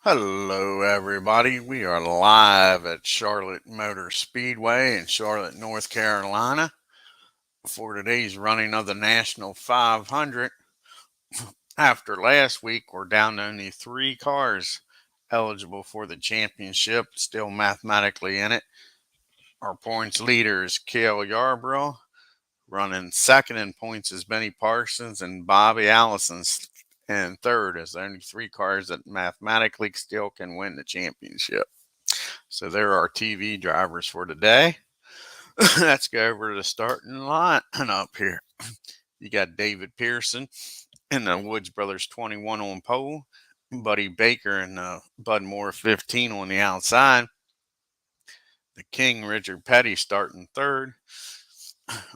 Hello, everybody. We are live at Charlotte Motor Speedway in Charlotte, North Carolina for today's running of the National 500. After last week, we're down to only 3 cars eligible for the championship, still mathematically in it. Our points leader is Cale Yarborough. Running second in points is Benny Parsons, and Bobby Allison's in third, as the only 3 cars that mathematically still can win the championship. So there are TV drivers for today. Let's go over to the starting line up here. You got David Pearson in the Woods Brothers 21 on pole, Buddy Baker and Bud Moore 15 on the outside. The King Richard Petty starting third.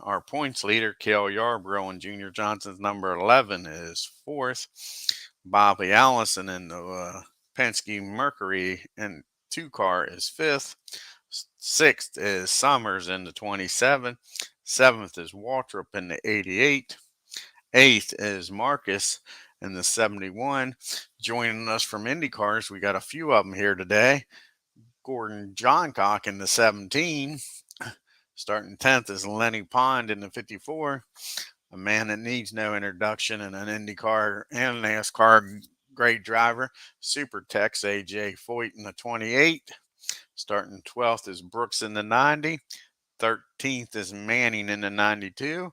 Our points leader, Cale Yarborough, and Junior Johnson's number 11 is fourth. Bobby Allison in the Penske Mercury and 2 car is fifth. Sixth is Summers in the 27. Seventh is Waltrip in the 88. Eighth is Marcus in the 71. Joining us from IndyCars, we got a few of them here today. Gordon Johncock in the 17. Starting 10th is Lenny Pond in the 54. A man that needs no introduction and an IndyCar and Nascar great driver. Super Tex AJ Foyt in the 28. Starting 12th is Brooks in the 90. 13th is Manning in the 92.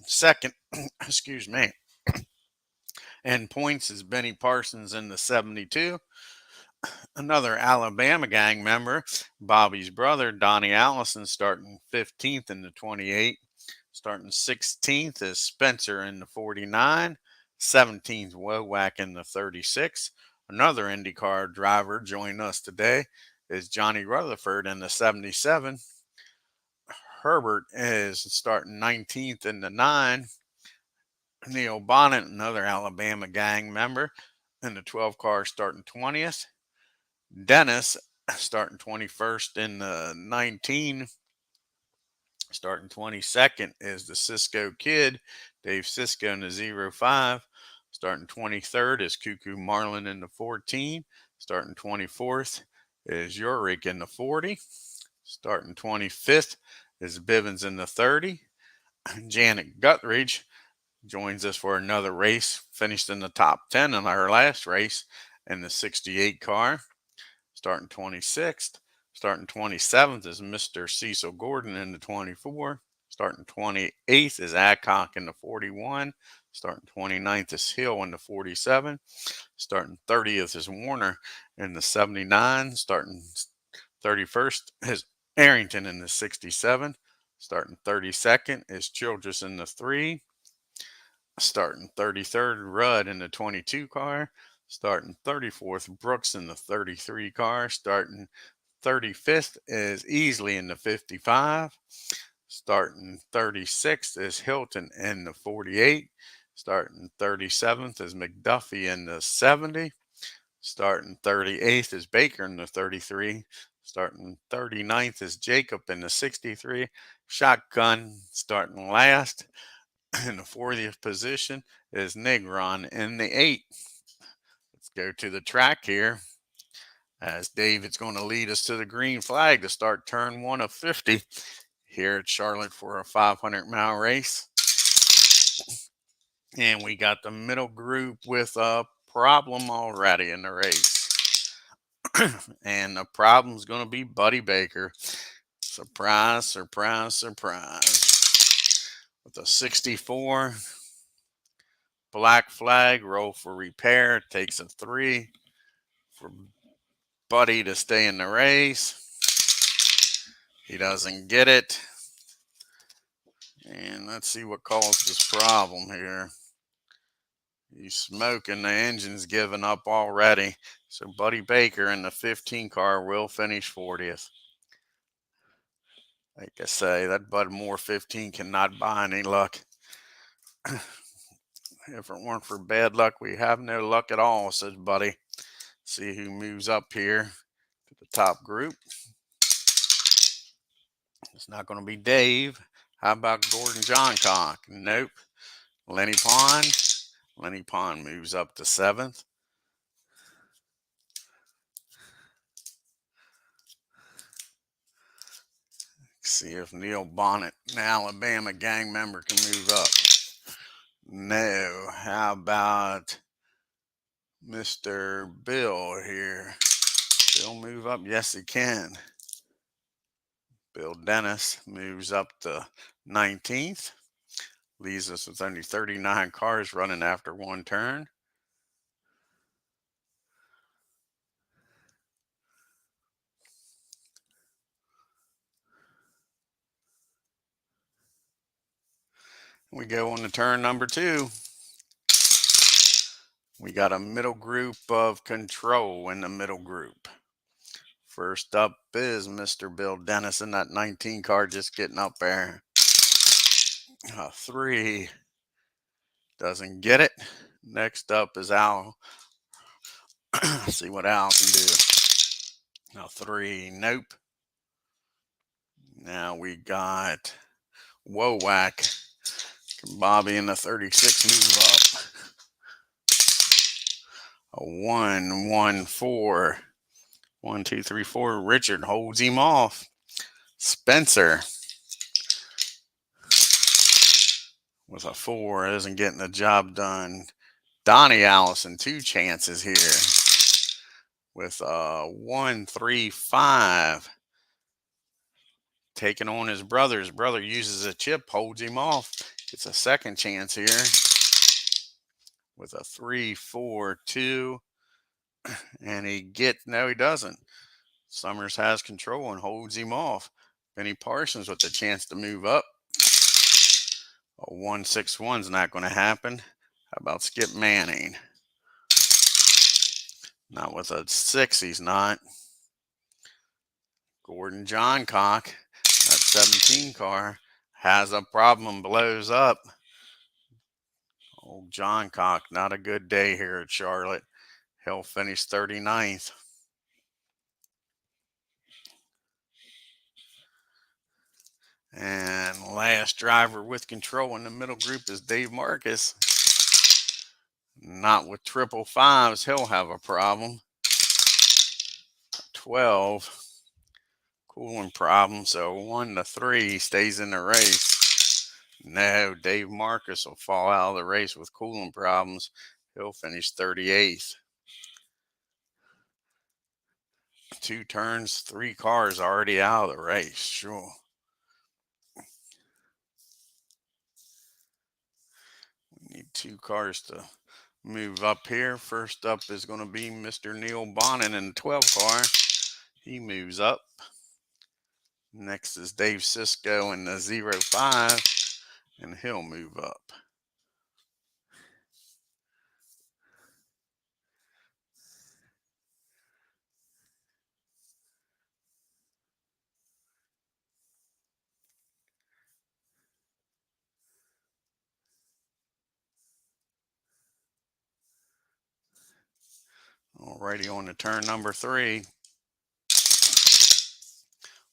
Second, excuse me. And points is Benny Parsons in the 72. Another Alabama gang member, Bobby's brother, Donnie Allison, starting 15th in the 28. Starting 16th is Spencer in the 49. 17th, Wowak in the 36. Another IndyCar driver joining us today is Johnny Rutherford in the 77. Herbert is starting 19th in the 9. Neil Bonnet, another Alabama gang member, in the 12 car starting 20th. Dennis starting 21st in the 19. Starting 22nd is the Cisco Kid, Dave Cisco in the 05. Starting 23rd is Cuckoo Marlin in the 14. Starting 24th is Yurik in the 40. Starting 25th is Bivens in the 30. Janet Guthridge joins us for another race. Finished in the top 10 in our last race in the 68 car. Starting 26th. Starting 27th is Mr. Cecil Gordon in the 24. Starting 28th is Adcock in the 41. Starting 29th is Hill in the 47. Starting 30th is Warner in the 79. Starting 31st is Arrington in the 67. Starting 32nd is Childress in the 3. Starting 33rd, Rudd in the 22 car. Starting 34th, Brooks in the 33 car. Starting 35th is Easley in the 55. Starting 36th is Hilton in the 48. Starting 37th is McDuffie in the 70. Starting 38th is Baker in the 33. Starting 39th is Jacob in the 63. Shotgun starting last. In the 40th position is Negron in the 8. Let's go to the track here, as David's going to lead us to the green flag to start turn 1 of 50 here at Charlotte for a 500-mile race. And we got the middle group with a problem already in the race. And the problem's going to be Buddy Baker. Surprise, surprise, surprise. With a 64, black flag, roll for repair, takes a 3 for Buddy to stay in the race. He doesn't get it. And let's see what caused this problem here. He's smoking. The engine's giving up already. So Buddy Baker in the 15 car will finish 40th. Like I say, that Bud Moore 15 cannot buy any luck. If it weren't for bad luck, we have no luck at all, says Buddy. See who moves up here to the top group. It's not going to be Dave. How about Gordon Johncock? Nope. Lenny Pond. Lenny Pond moves up to 7th. See if Neil Bonnet, an Alabama gang member, can move up. No. How about Mr. Bill here? Bill move up? Yes, he can. Bill Dennis moves up to 19th. Leaves us with only 39 cars running after one turn. We go on to turn number 2. We got a middle group of control in the middle group. First up is Mr. Bill Dennis in that 19 car, just getting up there. 3 doesn't get it. Next up is Al. See what Al can do. 3, nope. Now we got Wowak. Can Bobby in the 36 move up? A 1, 1, 4. 1, 2, 3, 4. Richard holds him off. Spencer with a 4 isn't getting the job done. Donnie Allison, 2 chances here with a 1, 3, 5. Taking on his brother. His brother uses a chip, holds him off. Gets a second chance here with a 3, 4, 2. And no, he doesn't. Summers has control and holds him off. Benny Parsons with the chance to move up. A 1, 6, 1's not going to happen. How about Skip Manning? Not with a 6, he's not. Gordon Johncock, that 17 car, has a problem, blows up. Old Johncock, not a good day here at Charlotte. He'll finish 39th. And last driver with control in the middle group is Dave Marcus. Not with 555s, he'll have a problem. 12, cooling problem, so 1 to 3 stays in the race. No, Dave Marcus will fall out of the race with cooling problems. He'll finish 38th. 2 turns, 3 cars already out of the race. Sure. We need 2 cars to move up here. First up is going to be Mr. Neil Bonnet in the 12 car. He moves up. Next is Dave Cisco in the 05, and he'll move up. Alrighty, on to turn number 3.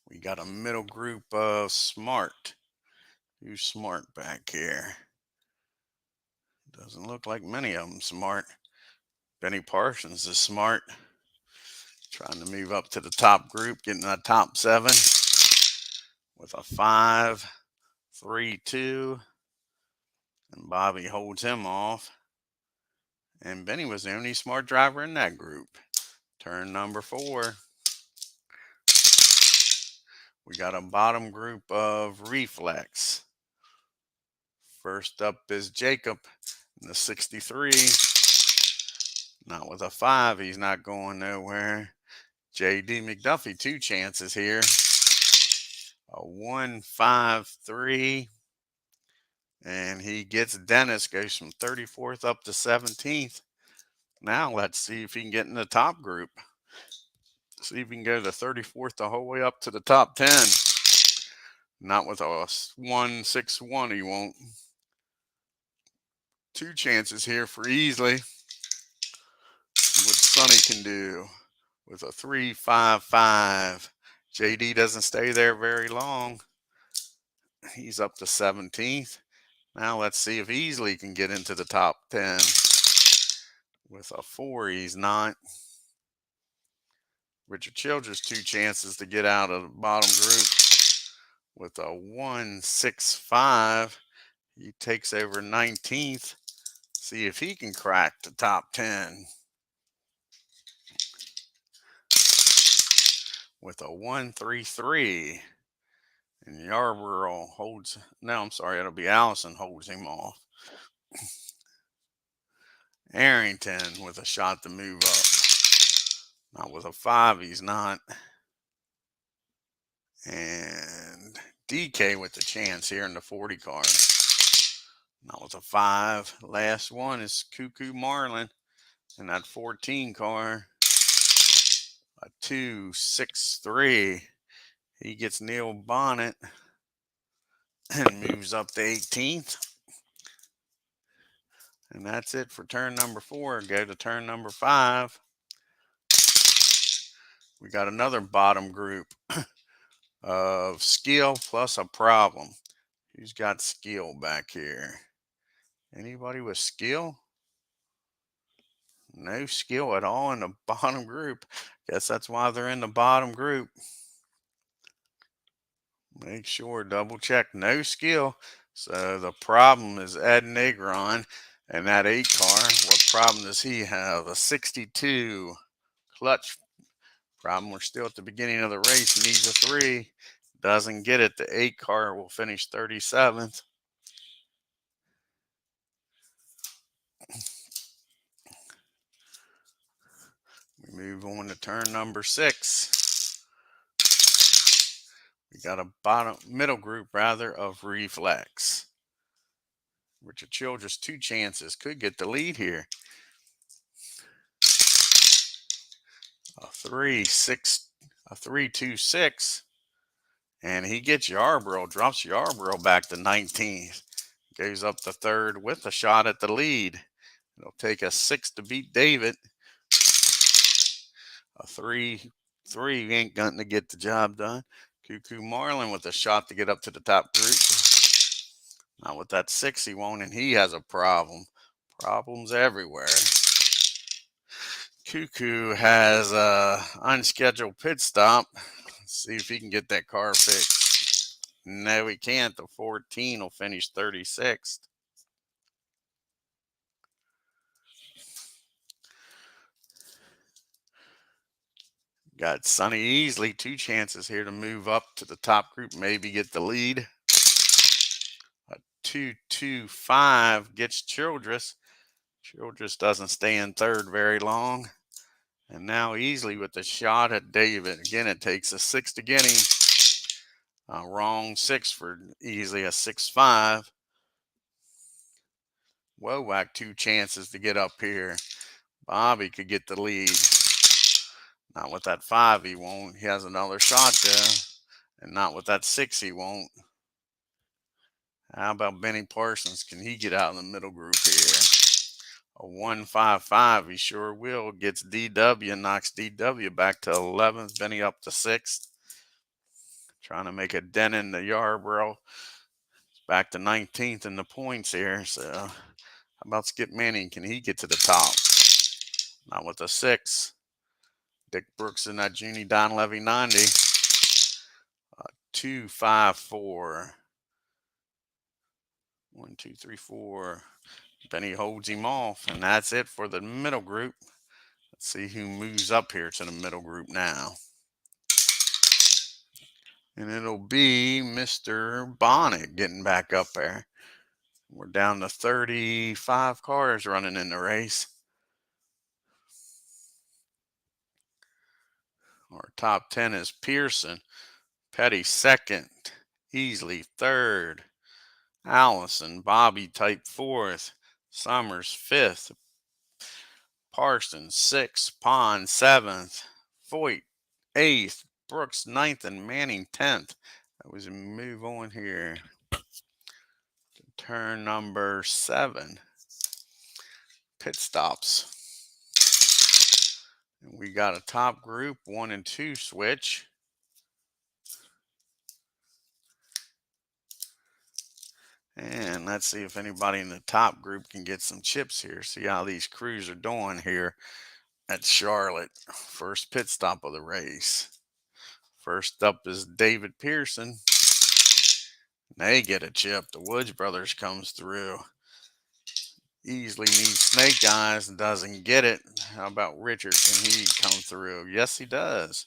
We got a middle group of Smart. Who's Smart back here? Doesn't look like many of them Smart. Benny Parsons is Smart. Trying to move up to the top group, getting that top 7 with a 5, 3, 2. And Bobby holds him off. And Benny was the only Smart driver in that group. Turn number 4. We got a bottom group of Reflex. First up is Jacob in the 63. Not with a 5, he's not going nowhere. J.D. McDuffie, 2 chances here. A 1, 5, 3. And he gets Dennis, goes from 34th up to 17th. Now let's see if he can get in the top group. See if he can go to 34th the whole way up to the top 10. Not with a 1, 6, 1, he won't. 2 chances here for Easley. See what Sonny can do with a 3, 5, 5. JD doesn't stay there very long. He's up to 17th. Now let's see if Easley can get into the top 10. With a 4, he's not. Richard Childress, 2 chances to get out of the bottom group with a 165. He takes over 19th. See if he can crack the top 10 with a 133. And Yarborough holds, no, I'm sorry, it'll be Allison holds him off. Arrington with a shot to move up. Not with a 5, he's not. And DK with the chance here in the 40 car. Not with a 5. Last one is Cuckoo Marlin in that 14 car. A 263. He gets Neil Bonnet and moves up to 18th. And that's it for turn number 4. Go to turn number 5. We got another bottom group of skill plus a problem. Who's got skill back here? Anybody with skill? No skill at all in the bottom group. Guess that's why they're in the bottom group. Make sure, double check, no skill. So the problem is Ed Negron and that 8 car. What problem does he have? A 62 clutch problem. We're still at the beginning of the race. Needs a 3. Doesn't get it. The 8 car will finish 37th. We move on to turn number 6. We got a middle group of Reflex. Richard Childress, 2 chances. Could get the lead here. A 3-2-6. And he gets Yarborough, drops Yarborough back to 19th. Goes up to 3rd with a shot at the lead. It'll take a 6 to beat David. A 3 ain't going to get the job done. Cuckoo Marlin with a shot to get up to the top group. Not with that 6 he won't, and he has a problem. Problems everywhere. Cuckoo has a unscheduled pit stop. Let's see if he can get that car fixed. No, he can't. The 14 will finish 36th. Got Sonny Easley, 2 chances here to move up to the top group, maybe get the lead. A 2-2-5 gets Childress. Childress doesn't stay in 3rd very long. And now Easley with the shot at David. Again, it takes a 6 to get him. Wrong 6 for Easley, a 6-5. Wowak, 2 chances to get up here. Bobby could get the lead. Not with that 5 he won't. He has another shot there. And not with that 6 he won't. How about Benny Parsons? Can he get out in the middle group here? A 1-5-5, he sure will. Gets DW, knocks DW back to 11th. Benny up to 6th. Trying to make a dent in the Yarborough. Back to 19th in the points here. So how about Skip Manning? Can he get to the top? Not with a 6. Dick Brooks in that Junie Donlevy 90. 2-5-4. 1, 2, 3, 4. Benny holds him off, and that's it for the middle group. Let's see who moves up here to the middle group now. And it'll be Mr. Bonnet getting back up there. We're down to 35 cars running in the race. Our top 10 is Pearson, Petty 2nd, Easley 3rd, Allison, Bobby type 4th, Summers 5th, Parsons 6th, Pond 7th, Foyt 8th, Brooks 9th, and Manning 10th. That was a move on here to turn number 7. Pit stops. And we got a top group 1 and 2 switch. And let's see if anybody in the top group can get some chips here. See how these crews are doing here at Charlotte. First pit stop of the race. First up is David Pearson. They get a chip. The Woods brothers comes through. Easily needs Snake Eyes and doesn't get it. How about Richard? Can he come through? Yes, he does.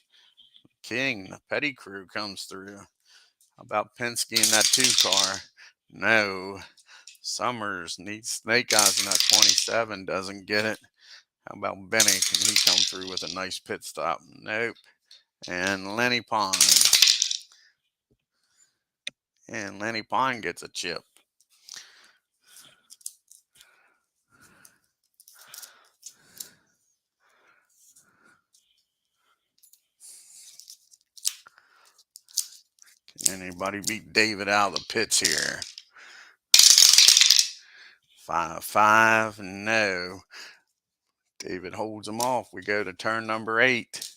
King, the Petty crew comes through. How about Penske in that 2 car? No. Summers needs Snake Eyes in that 27. Doesn't get it. How about Benny? Can he come through with a nice pit stop? Nope. And Lenny Pond. And Lenny Pond gets a chip. Can anybody beat David out of the pits here? 5-5. No. David holds him off. We go to turn number 8.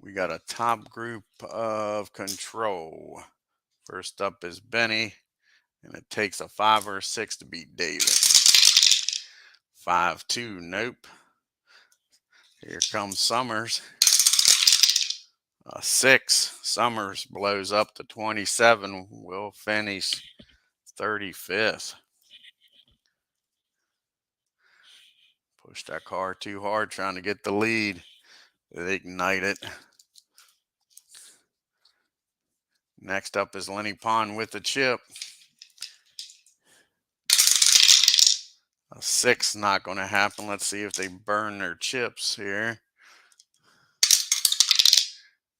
We got a top group of control. First up is Benny, and it takes a 5 or a 6 to beat David. 5-2. Nope. Here comes Summers. A 6. Summers blows up to 27. Will finish 35th. Push that car too hard trying to get the lead. They ignite it. Next up is Lenny Pond with the chip. A 6 not going to happen. Let's see if they burn their chips here.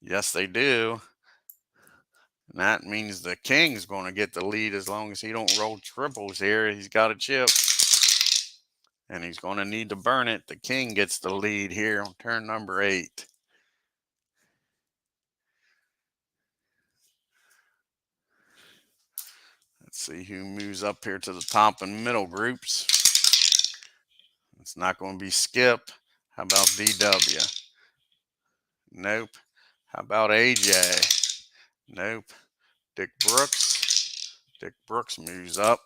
Yes, they do. And that means the King's going to get the lead as long as he don't roll triples here. He's got a chip. And he's going to need to burn it. The King gets the lead here on turn number 8. Let's see who moves up here to the top and middle groups. It's not going to be Skip. How about DW? Nope. How about AJ? Nope. Dick Brooks. Dick Brooks moves up.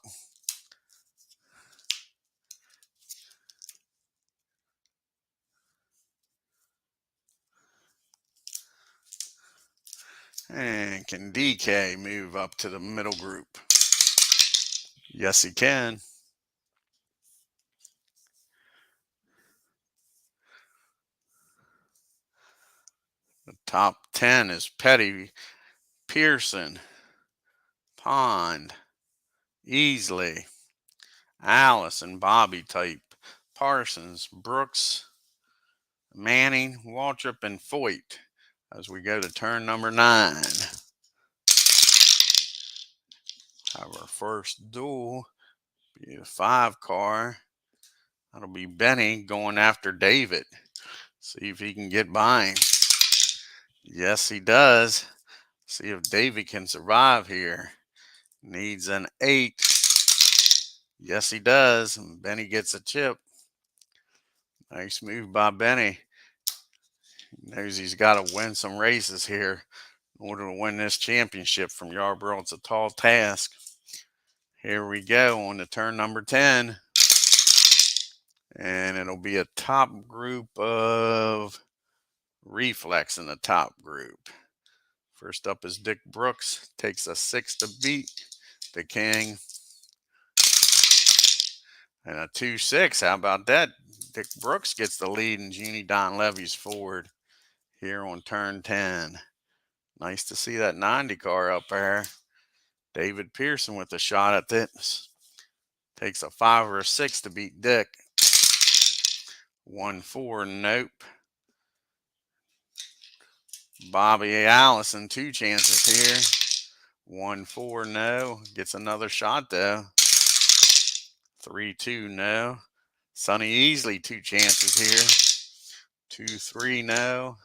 And can DK move up to the middle group? Yes, he can. The top 10 is Petty, Pearson, Pond, Easley, Alice and Bobby type, Parsons, Brooks, Manning, Waltrip, and Foyt as we go to turn number 9. Have our first duel be a 5 car. That'll be Benny going after David. See if he can get by him. Yes, he does. See if David can survive here. Needs an 8. Yes, he does. And Benny gets a chip. Nice move by Benny. He knows he's got to win some races here in order to win this championship from Yarborough. It's a tall task. Here we go on to turn number 10. And it'll be a top group of Reflex in the top group. First up is Dick Brooks. Takes a 6 to beat the King. And a 2-6. How about that? Dick Brooks gets the lead in Jeannie Don Levy's Ford here on turn 10. Nice to see that 90 car up there. David Pearson with a shot at this. Takes a 5 or a 6 to beat Dick. 1-4. Nope. Bobby Allison, 2 chances here. 1-4. No. Gets another shot though. 3-2. No. Sonny Easley, 2 chances here. 2-3. No.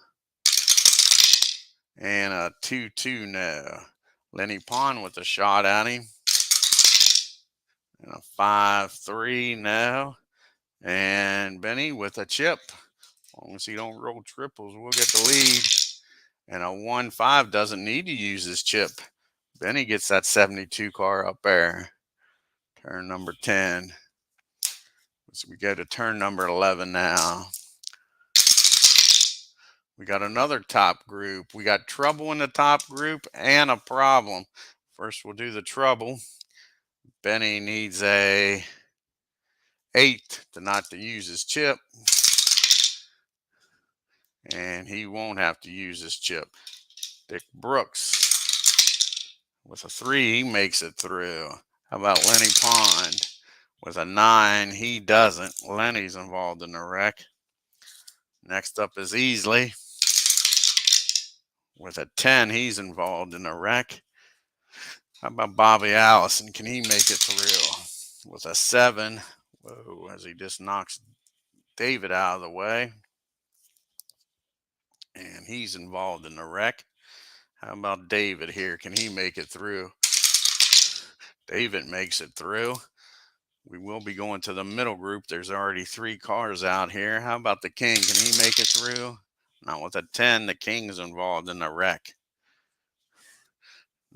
And a 2-2. No. Lenny Pond with a shot at him. And a 5-3. No. And Benny with a chip. As long as he don't roll triples, we'll get the lead. And a 1-5 doesn't need to use his chip. Benny gets that 72 car up there. Turn number 10. So we go to turn number 11 now. We got another top group. We got trouble in the top group and a problem. First, we'll do the trouble. Benny needs a 8 to not to use his chip. And he won't have to use his chip. Dick Brooks with a 3, he makes it through. How about Lenny Pond with a 9? He doesn't. Lenny's involved in the wreck. Next up is Easley with a 10. He's involved in the wreck. How about Bobby Allison? Can he make it through with a 7? Whoa, as he just knocks David out of the way. And he's involved in the wreck. How about David here? Can he make it through? David makes it through. We will be going to the middle group. There's already 3 cars out here. How about the King? Can he make it through? Not with a 10. The King's involved in the wreck.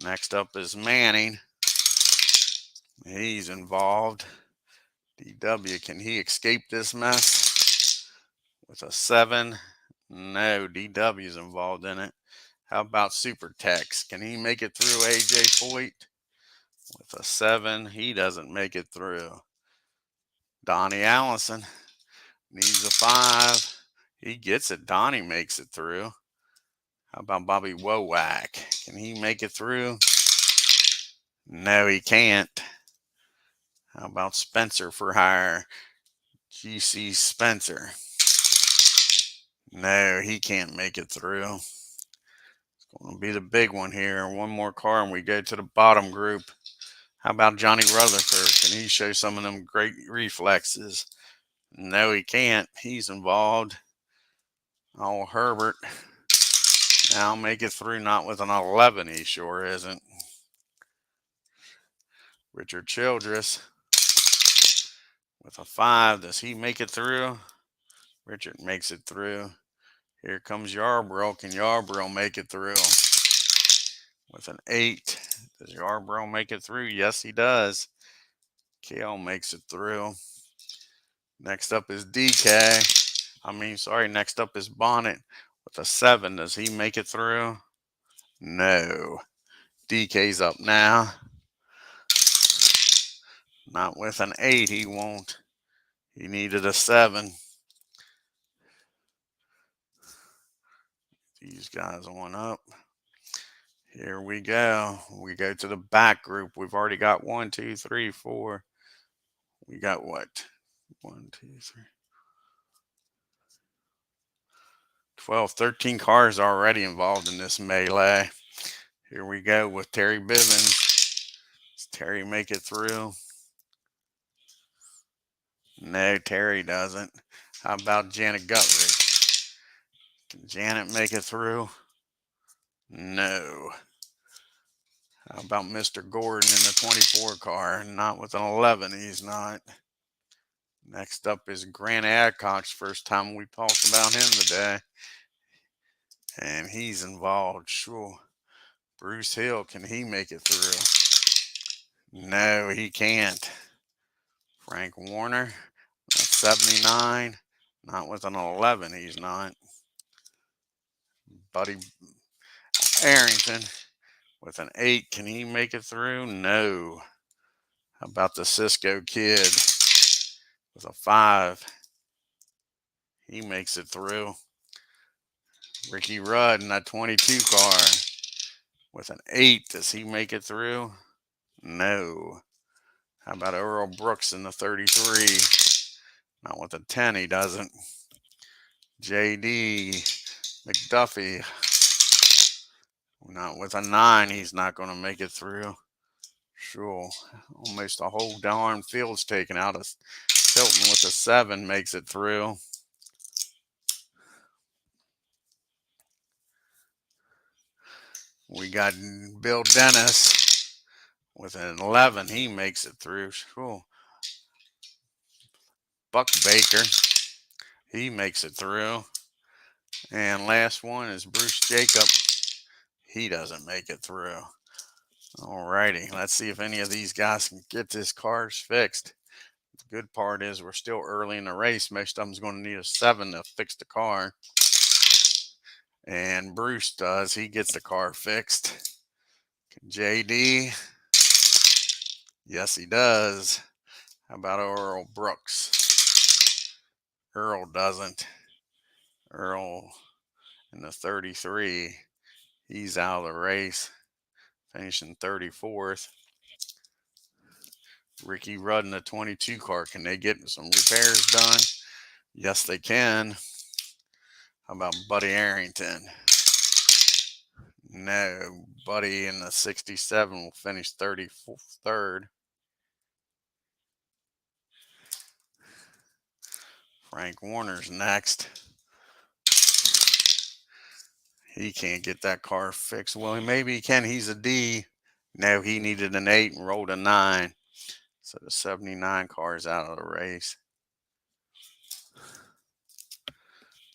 Next up is Manning. He's involved. DW, can he escape this mess? With a 7. No, DW's involved in it. How about Super Tex? Can he make it through AJ Foyt? With a 7, he doesn't make it through. Donnie Allison needs a 5. He gets it. Donnie makes it through. How about Bobby Wowak? Can he make it through? No, he can't. How about Spencer for hire? GC Spencer. No, he can't make it through. It's going to be the big one here. One more car and we go to the bottom group. How about Johnny Rutherford? Can he show some of them great reflexes? No, he can't. He's involved. Oh, Herbert. Now make it through, not with an 11. He sure isn't. Richard Childress with a 5. Does he make it through? Richard makes it through. Here comes Yarbrough. Can Yarbrough make it through? With an 8. Does Yarbrough make it through? Yes, he does. Kale makes it through. Next up is next up is Bonnet with a 7. Does he make it through? No. DK's up now. Not with an 8, he won't. He needed a 7. These guys on up. Here we go. We go to the back group. We've already got 1, 2, 3, 4. We got what? 1, 2, 3. 12, 13 cars already involved in this melee. Here we go with Terry Bivens. Does Terry make it through? No, Terry doesn't. How about Janet Guthridge? Can Janet make it through? No. How about Mr. Gordon in the 24 car? Not with an 11, he's not. Next up is Grant Adcock's first time we talked about him today. And he's involved, sure. Bruce Hill, can he make it through? No, he can't. Frank Warner, that's 79. Not with an 11, he's not. Buddy Arrington with an 8, can he make it through? No. How about the Cisco Kid with a 5? He makes it through. Ricky Rudd in that 22 car with an 8. Does he make it through? No. How about Earl Brooks in the 33? Not with a 10, he doesn't. JD McDuffie. Not with a 9, he's not going to make it through. Sure. Almost a whole darn field's taken out. Hilton with a 7 makes it through. We got Bill Dennis with an 11. He makes it through. Sure. Buck Baker. He makes it through. And last one is Bruce Jacob. He doesn't make it through. Alrighty, let's see if any of these guys can get this cars fixed. The good part is we're still early in the race. Most of them's going to need a 7 to fix the car. And Bruce does. He gets the car fixed. JD, yes, he does. How about Earl Brooks? Earl doesn't. Earl in the 33, he's out of the race, finishing 34th. Ricky Rudd in the 22 car. Can they get some repairs done? Yes, they can. How about Buddy Arrington? No. Buddy in the 67 will finish 33rd. Frank Warner's next. He can't get that car fixed. Well, maybe he can. He's a D. No, he needed an 8 and rolled a 9. So the 79 car is out of the race.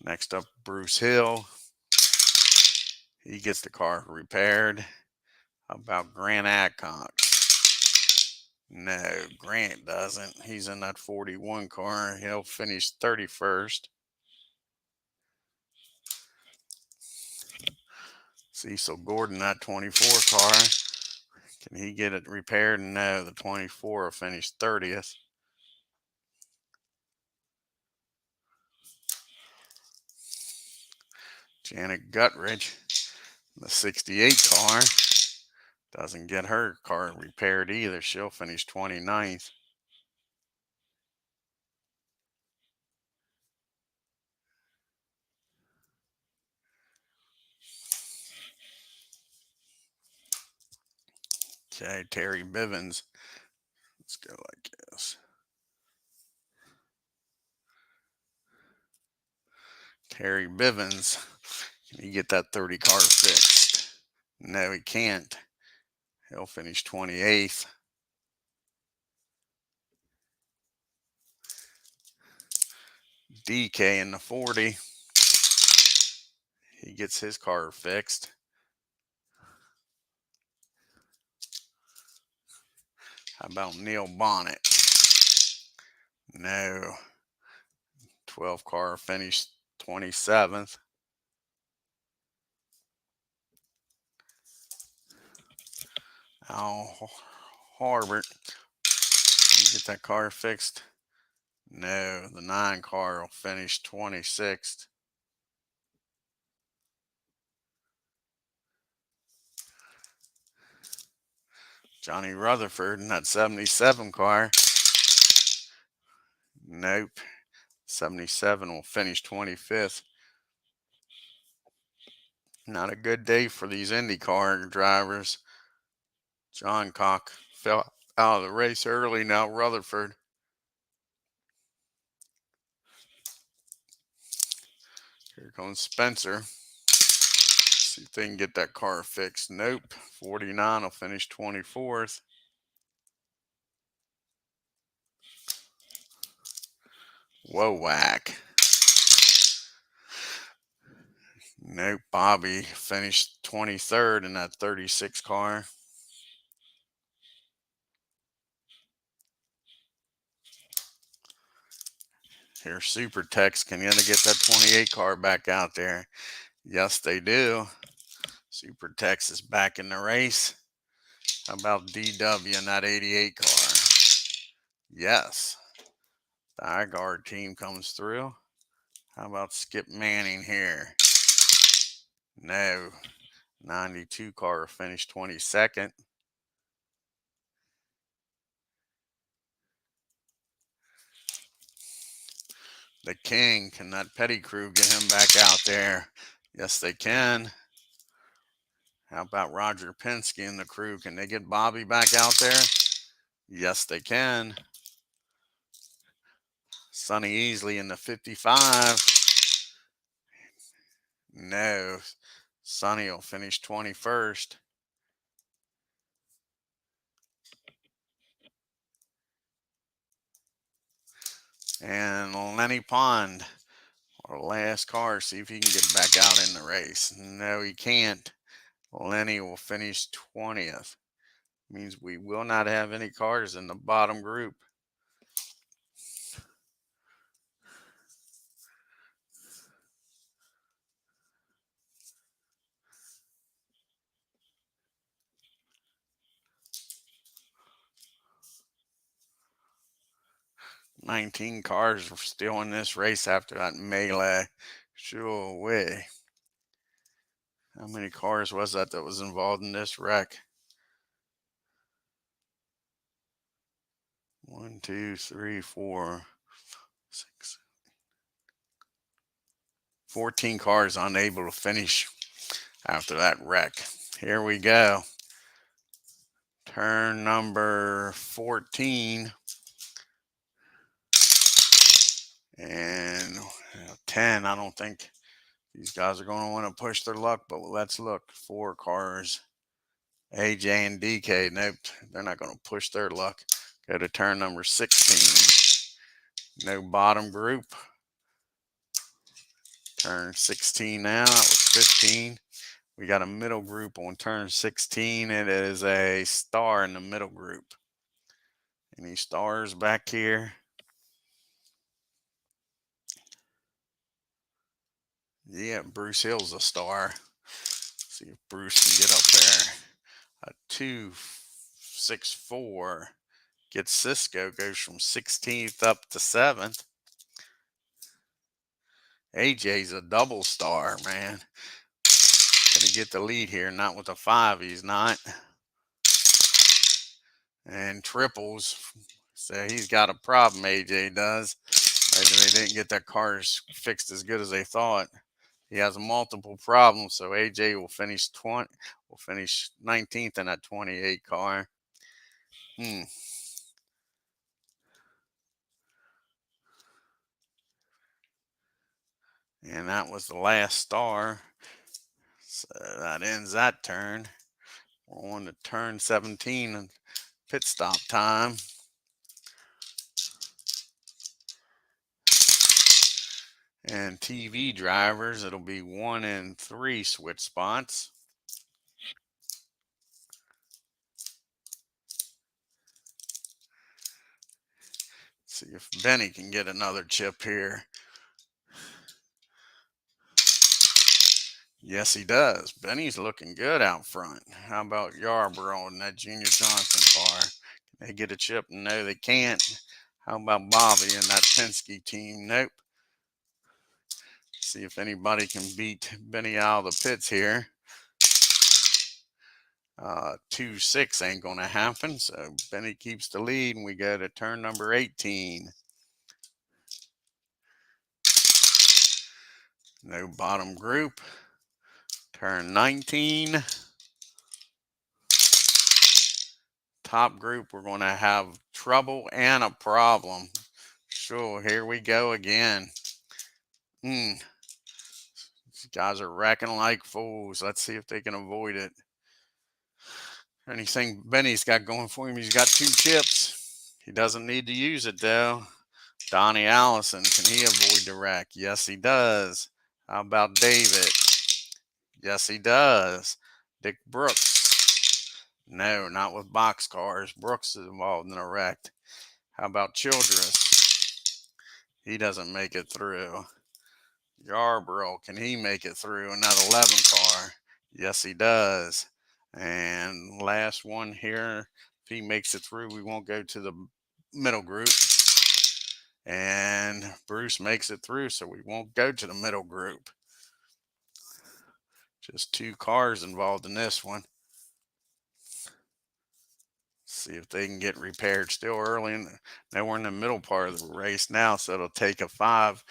Next up, Bruce Hill. He gets the car repaired. How about Grant Adcock? No, Grant doesn't. He's in that 41 car. He'll finish 31st. Cecil Gordon, that 24 car. Can he get it repaired? No, the 24 will finish 30th. Janet Guttridge, the 68 car, doesn't get her car repaired either. She'll finish 29th. Okay, Terry Bivens. Let's go like this. Terry Bivens, can he get that 30 car fixed? No, he can't. He'll finish 28th. DK in the 40. He gets his car fixed. How about Neil Bonnet? No. 12 car finished 27th. Al Harbert, you get that car fixed? No, the 9 car will finish 26th. Johnny Rutherford in that 77 car. Nope. 77 will finish 25th. Not a good day for these IndyCar drivers. John Cock fell out of the race early. Now Rutherford. Here comes Spencer. See if they can get that car fixed. Nope. 49 will finish 24th. Whoa, whack. Nope. Bobby finished 23rd in that 36 car. Here's Super Tex. Can you get that 28 car back out there? Yes, they do. Super Tex is back in the race. How about DW in that 88 car? Yes. The iGuard team comes through. How about Skip Manning here? No. 92 car finished 22nd. The King, can that Petty crew get him back out there? Yes, they can. How about Roger Penske and the crew? Can they get Bobby back out there? Yes, they can. Sonny Easley in the 55. No. Sonny will finish 21st. And Lenny Pond, our last car, see if he can get back out in the race. No, he can't. Lenny will finish 20th. Means we will not have any cars in the bottom group. 19 cars were still in this race after that melee. Sure way. How many cars was that was involved in this wreck? 1, 2, 3, 4, 6. 14 cars unable to finish after that wreck. Here we go. Turn number 14. And 10, I don't think these guys are going to want to push their luck, but let's look. 4 cars. AJ and DK, nope, they're not going to push their luck. Go to turn number 16. No bottom group. Turn 16 now. That was 15. We got a middle group on turn 16. It is a star in the middle group. Any stars back here? Yeah, Bruce Hill's a star. See if Bruce can get up there. A 2, 6, 4 gets Cisco, goes from 16th up to 7th. AJ's a double star, man. Gonna get the lead here, not with a 5, he's not. And triples, so he's got a problem, AJ does. Maybe they didn't get their cars fixed as good as they thought. He has multiple problems, so AJ will finish 19th in that 28 car. And that was the last star. So that ends that turn. We're on to turn 17 and pit stop time. And TV drivers, it'll be 1 and 3 switch spots. See if Benny can get another chip here. Yes, he does. Benny's looking good out front. How about Yarborough in that Junior Johnson car? Can they get a chip? No, they can't. How about Bobby in that Penske team? Nope. See if anybody can beat Benny out of the pits here. 2-6 ain't going to happen. So Benny keeps the lead, and we go to turn number 18. No bottom group. Turn 19. Top group, we're going to have trouble and a problem. Sure, here we go again. These guys are wrecking like fools. Let's see if they can avoid it. Anything Benny's got going for him, he's got 2 chips. He doesn't need to use it, though. Donnie Allison, can he avoid the wreck? Yes, he does. How about David? Yes, he does. Dick Brooks? No, not with boxcars. Brooks is involved in a wreck. How about Childress? He doesn't make it through. Yarborough, can he make it through in that 11 car? Yes, he does. And last one here, if he makes it through, we won't go to the middle group. And Bruce makes it through, so we won't go to the middle group. Just 2 cars involved in this one. See if they can get repaired. Still early. Now we're in the middle part of the race now, so it'll take a 5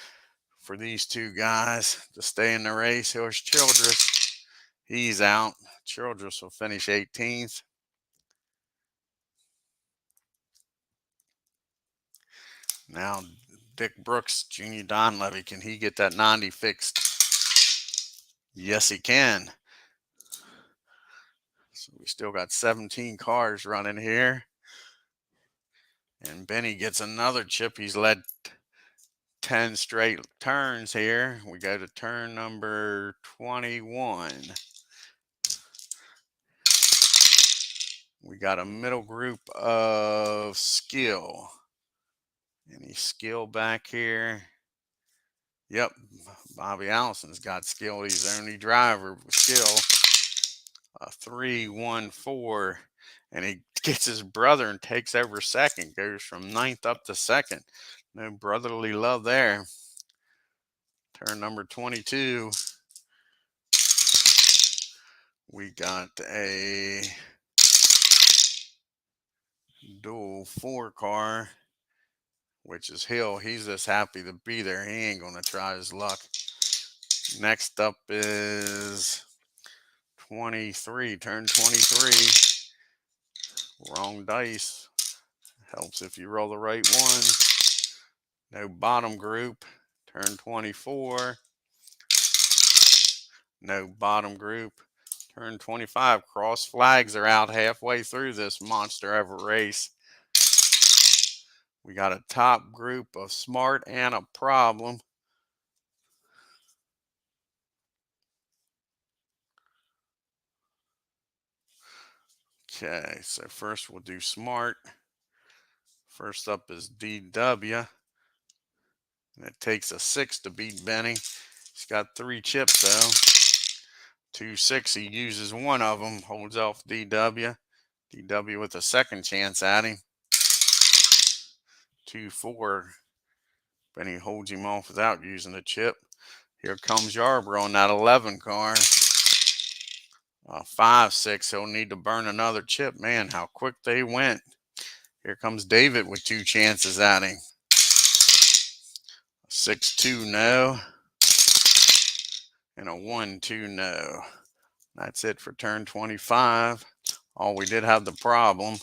for these 2 guys to stay in the race. Here's Childress. He's out. Childress will finish 18th. Now Dick Brooks, Junior Donlevy, can he get that 90 fixed? Yes, he can. So we still got 17 cars running here. And Benny gets another chip. He's led 10 straight turns here. We go to turn number 21. We got a middle group of skill. Any skill back here? Yep, Bobby Allison's got skill. He's the only driver with skill. 3, 1, 4. And he gets his brother and takes over second. Goes from 9th up to 2nd. No brotherly love there. Turn number 22. We got a dual 4 car, which is Hill. He's just happy to be there. He ain't going to try his luck. Next up is 23. Turn 23. Wrong dice. Helps if you roll the right one. No bottom group. Turn 24. No bottom group. Turn 25. Cross flags are out halfway through this monster of a race. We got a top group of smart and a problem. Okay, so first we'll do smart. First up is DW. And it takes a 6 to beat Benny. He's got 3 chips though. 2-6. He uses one of them. Holds off DW. DW with a second chance at him. 2-4. Benny holds him off without using a chip. Here comes Yarborough on that 11 car. 5-6. He'll need to burn another chip. Man, how quick they went. Here comes David with 2 chances at him. 6-2, no. And a 1-2, no. That's it for turn 25. Oh, we did have the problem.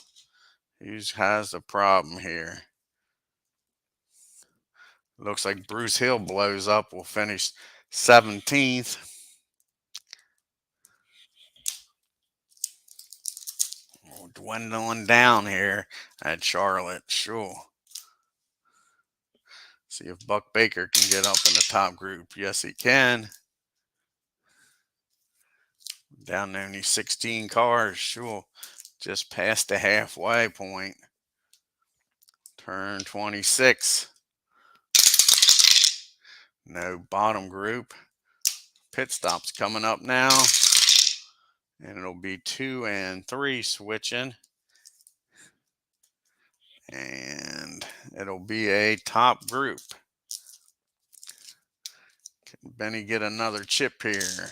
Who has the problem here? Looks like Bruce Hill blows up. We'll finish 17th. We're dwindling down here at Charlotte. Sure. See if Buck Baker can get up in the top group. Yes, he can. Down to only 16 cars. Sure. Just past the halfway point. Turn 26. No bottom group. Pit stop's coming up now. And it'll be 2 and 3 switching. And it'll be a top group. Can Benny get another chip here?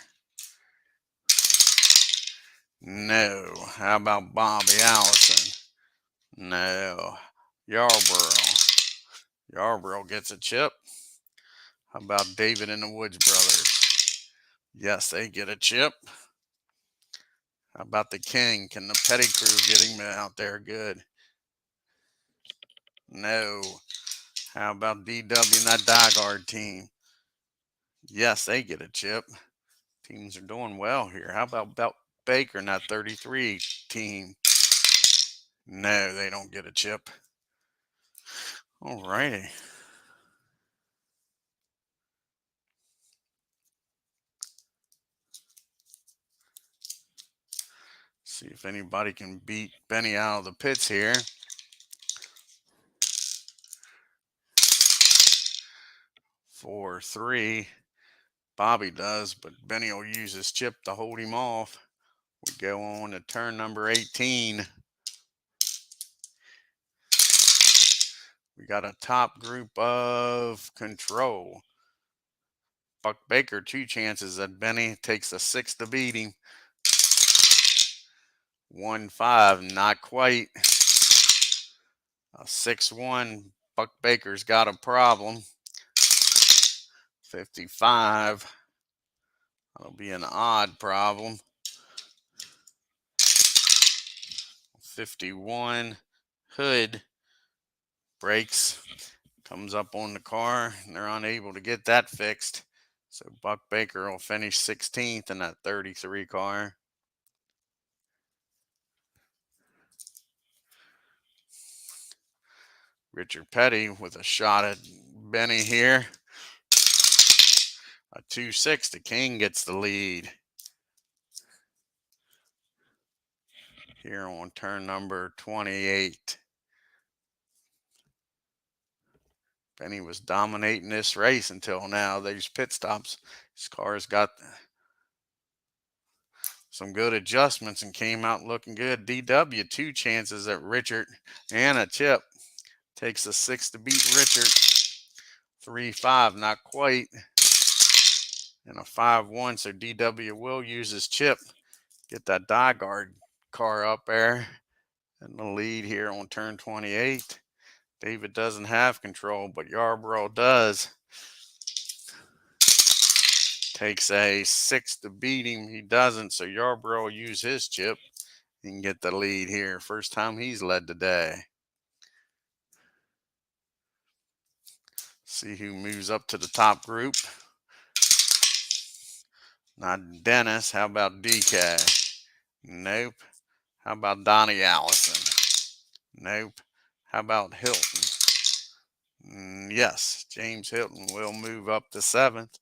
No. How about Bobby Allison? No. Yarborough gets a chip. How about David and the Woods brothers? Yes, they get a chip. How about the King? Can the Petty crew get him out there good? No. How about DW and that Diegard team? Yes, they get a chip. Teams are doing well here. How about Baker and that 33 team? No, they don't get a chip. All righty. See if anybody can beat Benny out of the pits here. 4-3. Bobby does, but Benny will use his chip to hold him off. We go on to turn number 18. We got a top group of control. Buck Baker, 2 chances at Benny. Takes a 6 to beat him. 1-5, not quite. A 6-1. Buck Baker's got a problem. 55. That'll be an odd problem. 51. Hood breaks. Comes up on the car, and they're unable to get that fixed. So Buck Baker will finish 16th in that 33 car. Richard Petty with a shot at Benny here. A 2-6. The King gets the lead. Here on turn number 28. Benny was dominating this race until now. These pit stops. His car's got some good adjustments and came out looking good. DW, 2 chances at Richard and a chip. Takes a 6 to beat Richard. 3-5, not quite. And a 5-1, so DW will use his chip. Get that die guard car up there. And the lead here on turn 28. David doesn't have control, but Yarborough does. Takes a 6 to beat him. He doesn't, so Yarborough will use his chip. He can get the lead here. First time he's led today. See who moves up to the top group. Not Dennis. How about DK? Nope. How about Donnie Allison? Nope. How about Hilton? Yes, James Hilton will move up to 7th.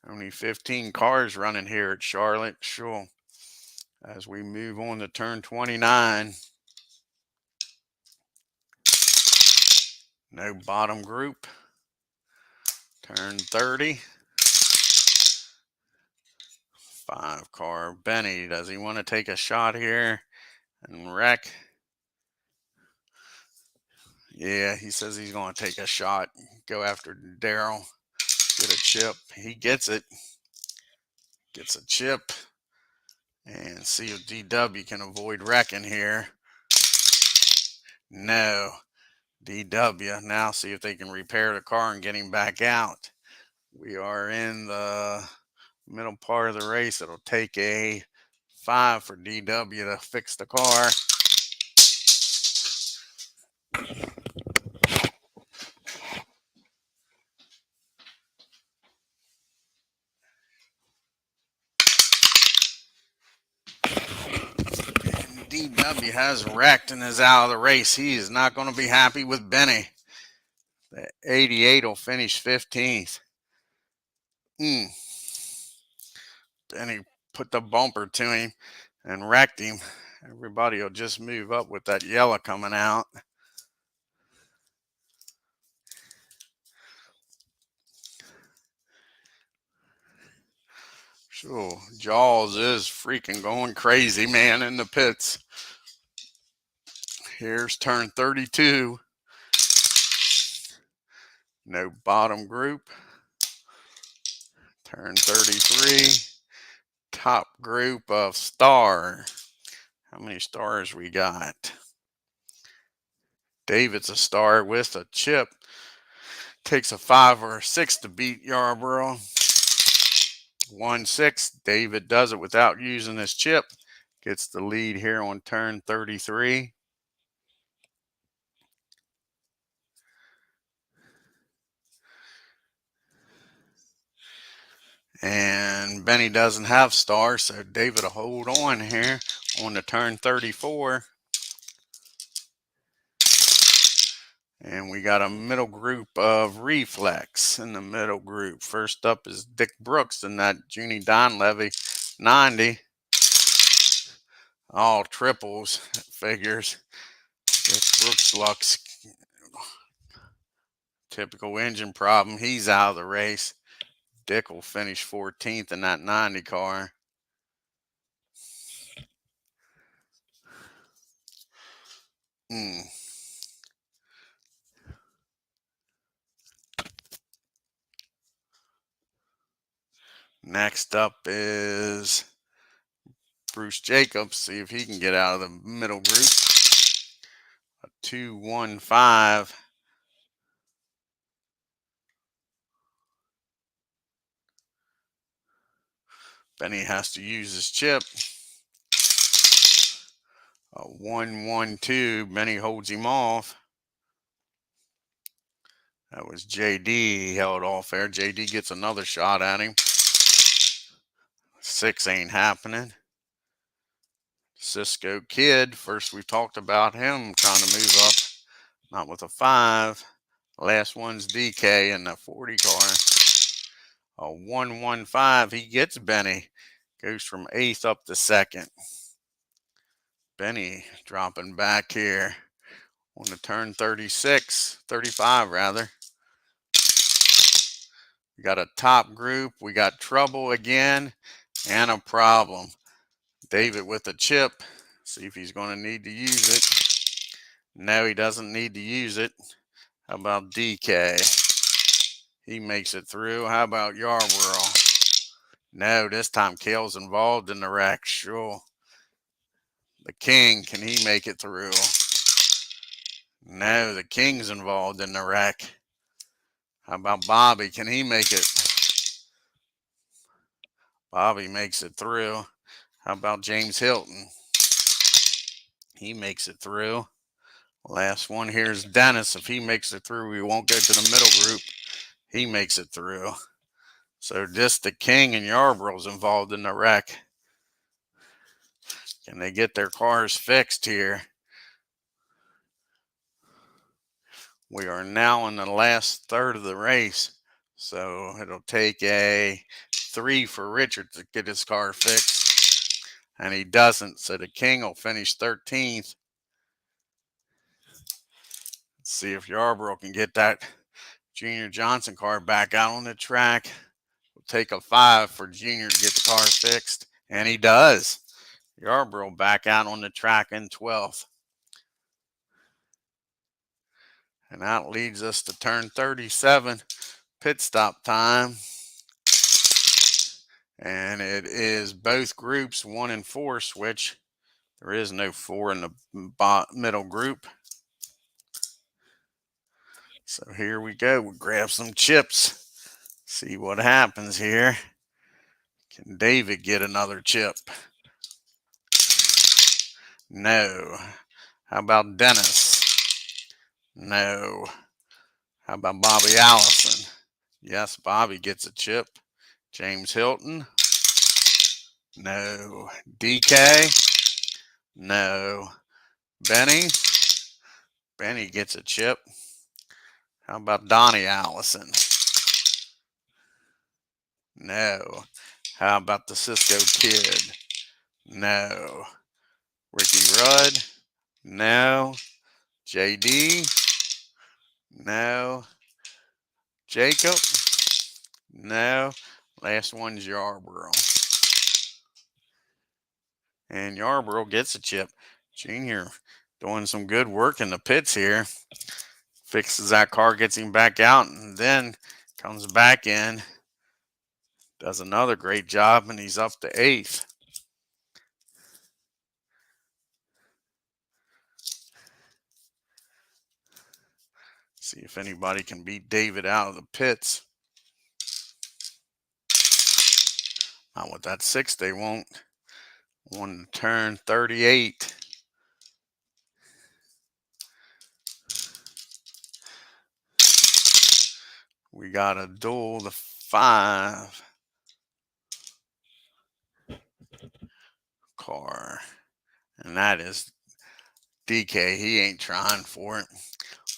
Only 15 cars running here at Charlotte. Sure. As we move on to turn 29. No bottom group. Turn 30. 5 car. Benny, does he want to take a shot here and wreck? Yeah, he says he's going to take a shot. Go after Daryl. Get a chip. He gets it. Gets a chip. And see if DW can avoid wrecking here. No. DW. Now see if they can repair the car and get him back out. We are in the middle part of the race. It'll take a 5 for DW to fix the car. DW has wrecked and is out of the race. He is not going to be happy with Benny. The 88 will finish 15th. Benny put the bumper to him and wrecked him. Everybody will just move up with that yellow coming out. Sure, Jaws is freaking going crazy, man, in the pits. Here's turn 32. No bottom group. Turn 33. Top group of star. How many stars we got? David's a star with a chip. Takes a 5 or a 6 to beat Yarborough. 1-6. David does it without using his chip. Gets the lead here on turn 33. And Benny doesn't have stars, so David will hold on here on the turn 34. And we got a middle group of Reflex in the middle group. First up is Dick Brooks in that Junie Donlevy 90. All triples, figures. Dick Brooks looks typical engine problem. He's out of the race. Dick will finish 14th in that 90 car. Next up is Bruce Jacobs. See if he can get out of the middle group. A 2-1-5. Benny has to use his chip. A 1-1-2. Benny holds him off. That was JD. He held off there. JD gets another shot at him. 6 ain't happening. Cisco Kid. First we talked about him trying to move up. Not with a 5. Last one's DK in the 40 car. A 1-1-5. He gets Benny. Goes from 8th up to 2nd. Benny dropping back here on the turn 35 rather. We got a top group. We got trouble again and a problem. David with a chip. See if he's going to need to use it. No, he doesn't need to use it. How about DK? He makes it through. How about Yarborough? No, this time Kale's involved in the wreck. Sure. The King, can he make it through? No, the King's involved in the wreck. How about Bobby? Can he make it? Bobby makes it through. How about James Hilton? He makes it through. Last one here is Dennis. If he makes it through, we won't go to the middle group. He makes it through. So just the King and Yarborough's involved in the wreck. Can they get their cars fixed here? We are now in the last third of the race. So it'll take a 3 for Richard to get his car fixed. And he doesn't. So the King will finish 13th. Let's see if Yarborough can get that Junior Johnson car back out on the track. It'll take a 5 for Junior to get the car fixed. And he does. Yarborough back out on the track in 12th. And that leads us to turn 37, pit stop time. And it is both groups, 1 and 4 switch. There is no 4 in the middle group. So here we go. We'll grab some chips. See what happens here. Can David get another chip? No. How about Dennis? No. How about Bobby Allison? Yes, Bobby gets a chip. James Hilton? No. DK? No. Benny? Benny gets a chip. How about Donnie Allison? No. How about the Cisco Kid? No. Ricky Rudd? No. JD? No. Jacob? No. Last one's Yarborough. And Yarborough gets a chip. Junior doing some good work in the pits here. Fixes that car, gets him back out, and then comes back in. Does another great job, and he's up to 8th. See if anybody can beat David out of the pits. Not with that 6, they won't. One turn 38. We got a duel, the 5 car. And that is DK. He ain't trying for it.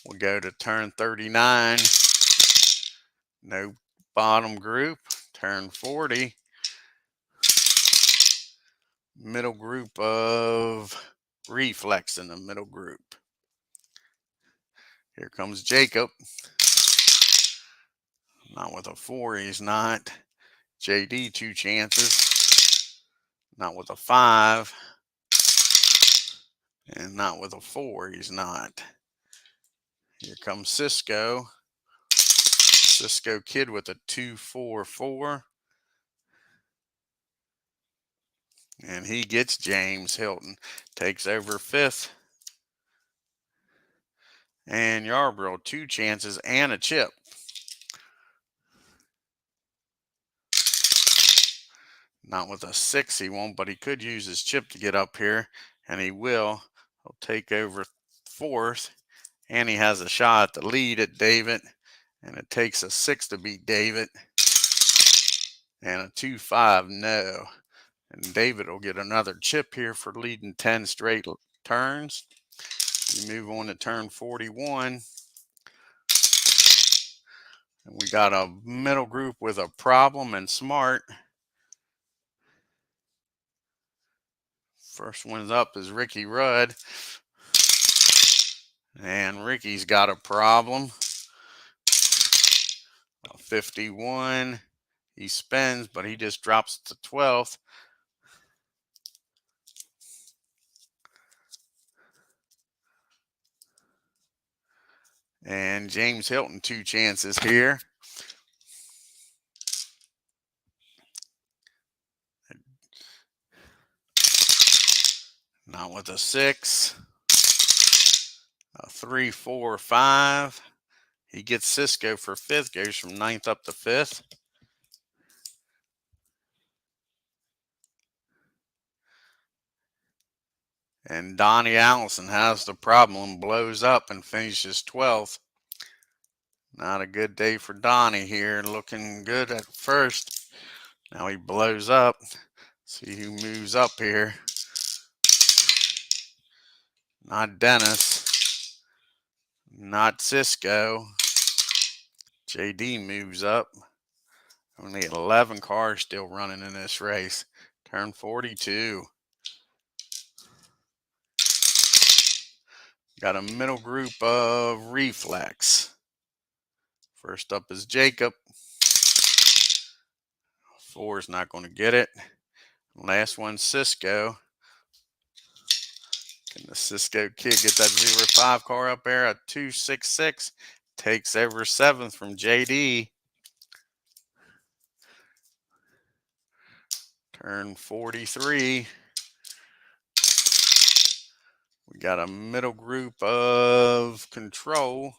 We'll go to turn 39. No bottom group. Turn 40. Middle group of Reflex in the middle group. Here comes Jacob. Not with a 4, he's not. JD, 2 chances. Not with a 5. And not with a 4, he's not. Here comes Cisco. Cisco Kid with a 2-4-4. And he gets James Hilton. Takes over 5th. And Yarborough, 2 chances and a chip. Not with a 6, he won't, but he could use his chip to get up here. And he will. He'll take over 4th. And he has a shot at the lead at David. And it takes a 6 to beat David. And a 2-5, no. And David will get another chip here for leading 10 straight turns. We move on to turn 41. And we got a middle group with a problem and Smart. First one's up is Ricky Rudd. And Ricky's got a problem. 51. He spins, but he just drops to 12th. And James Hilton, 2 chances here. Not with a 6. A 3, 4, 5. He gets Cisco for 5th, goes from 9th up to 5th. And Donnie Allison has the problem, blows up and finishes 12th. Not a good day for Donnie here, looking good at first. Now he blows up. See who moves up here. Not Dennis. Not Cisco. JD moves up. Only 11 cars still running in this race. Turn 42. Got a middle group of Reflex. First up is Jacob. 4 is not going to get it. Last one, Cisco. Can the Cisco kid get that 05 car up there? A 266 takes over 7th from JD. Turn 43. We got a middle group of Control.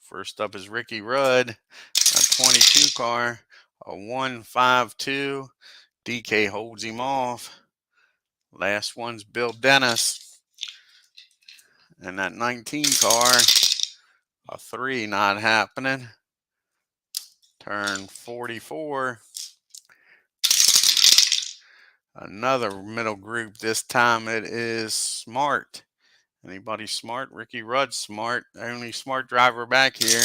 First up is Ricky Rudd, a 22 car, a 152. DK holds him off. Last one's Bill Dennis. And that 19 car, a 3 not happening. Turn 44. Another middle group. This time it is Smart. Anybody smart? Ricky Rudd smart. Only smart driver back here.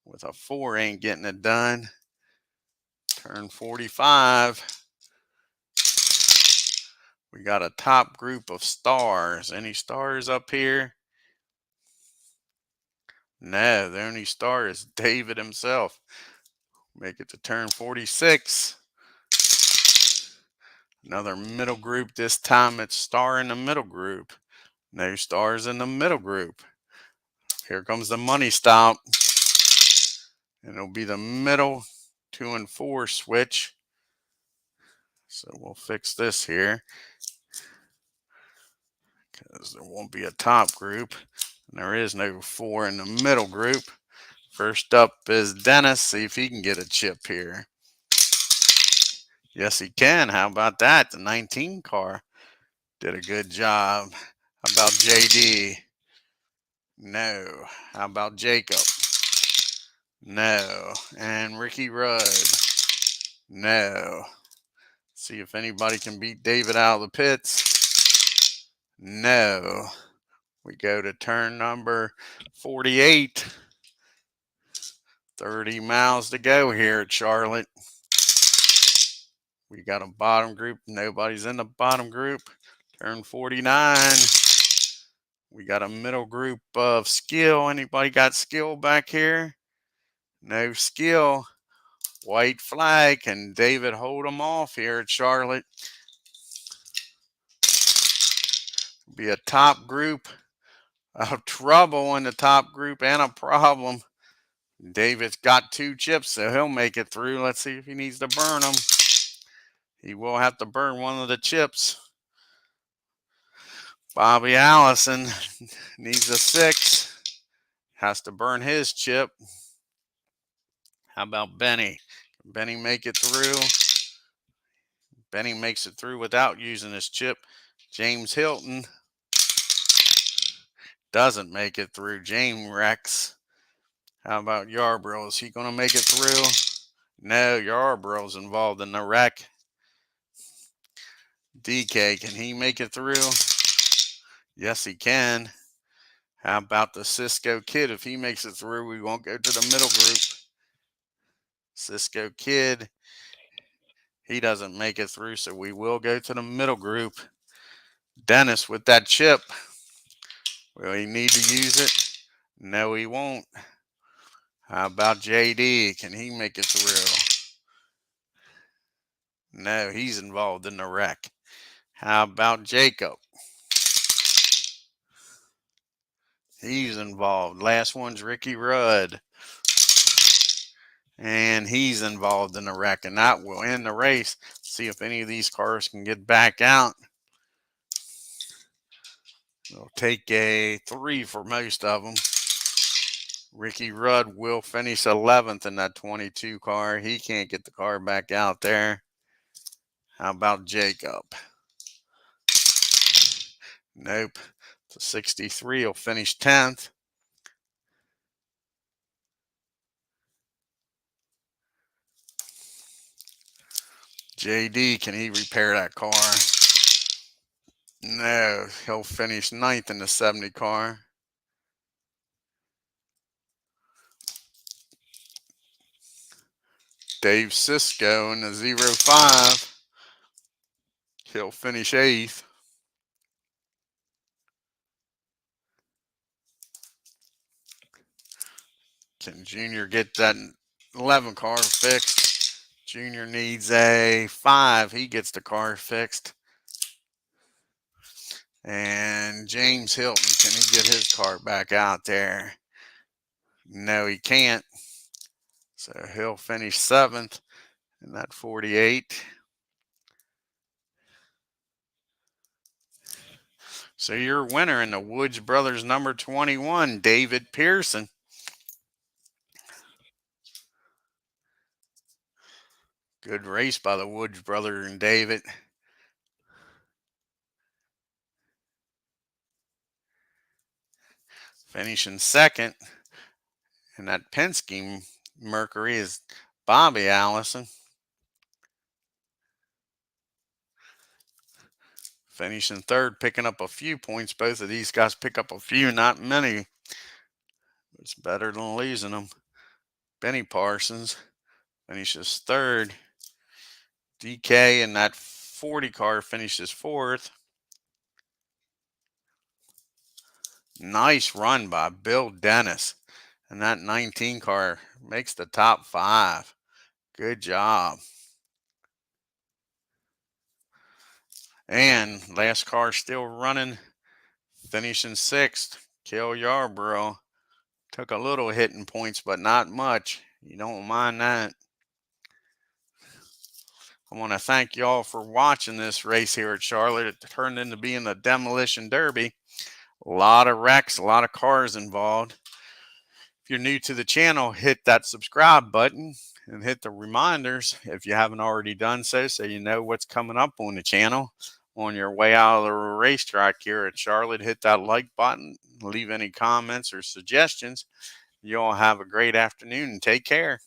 With a 4 ain't getting it done. Turn 45. We got a top group of stars. Any stars up here? No, the only star is David himself. Make it to turn 46. Another middle group. This time it's star in the middle group. No stars in the middle group. Here comes the money stop. And it'll be the middle 2 and 4 switch. So we'll fix this here. Because there won't be a top group. And there is no 4 in the middle group. First up is Dennis. See if he can get a chip here. Yes, he can. How about that? The 19 car did a good job. How about JD? No. How about Jacob? No. And Ricky Rudd? No. See if anybody can beat David out of the pits. No. We go to turn number 48. 30 miles to go here at Charlotte. We got a bottom group. Nobody's in the bottom group. Turn 49. We got a middle group of Skill. Anybody got Skill back here? No Skill. White flag. Can David hold them off here at Charlotte? Be a top group of trouble in the top group and a problem. David's got 2 chips, so he'll make it through. Let's see if he needs to burn them. He will have to burn one of the chips. Bobby Allison needs a 6. Has to burn his chip. How about Benny? Can Benny make it through? Benny makes it through without using his chip. James Hilton doesn't make it through. James Rex. How about Yarborough? Is he going to make it through? No, Yarborough's involved in the wreck. DK, can he make it through? Yes, he can. How about the Cisco Kid? If he makes it through, we won't go to the middle group. Cisco Kid, he doesn't make it through, so we will go to the middle group. Dennis with that chip. Will he need to use it? No, he won't. How about JD? Can he make it through? No, he's involved in the wreck. How about Jacob? He's involved. Last one's Ricky Rudd. And he's involved in the wreck, and that will end the race. See if any of these cars can get back out. It'll take a 3 for most of them. Ricky Rudd will finish 11th in that 22 car. He can't get the car back out there. How about Jacob? Nope. The 63 will finish 10th. JD, can he repair that car? No, he'll finish 9th in the 70 car. Dave Cisco in the 05. He'll finish 8th. Can Junior get that 11 car fixed? Junior needs a 5. He gets the car fixed. And James Hilton, can he get his car back out there? No, he can't. So he'll finish 7th in that 48. So your winner in the Woods Brothers number 21, David Pearson. Good race by the Woods brother and David. Finishing second in that Penske Mercury is Bobby Allison. Finishing third, picking up a few points. Both of these guys pick up a few, not many. It's better than losing them. Benny Parsons finishes third. DK in that 40 car finishes 4th. Nice run by Bill Dennis. And that 19 car makes the top 5. Good job. And last car still running, finishing 6th. Cale Yarborough took a little hit in points, but not much. You don't mind that. I want to thank y'all for watching this race here at Charlotte. It turned into being a demolition derby. A lot of wrecks, a lot of cars involved. If you're new to the channel, hit that subscribe button and hit the reminders if you haven't already done so you know what's coming up on the channel. On your way out of the racetrack here at Charlotte, hit that like button, leave any comments or suggestions. You all have a great afternoon and take care.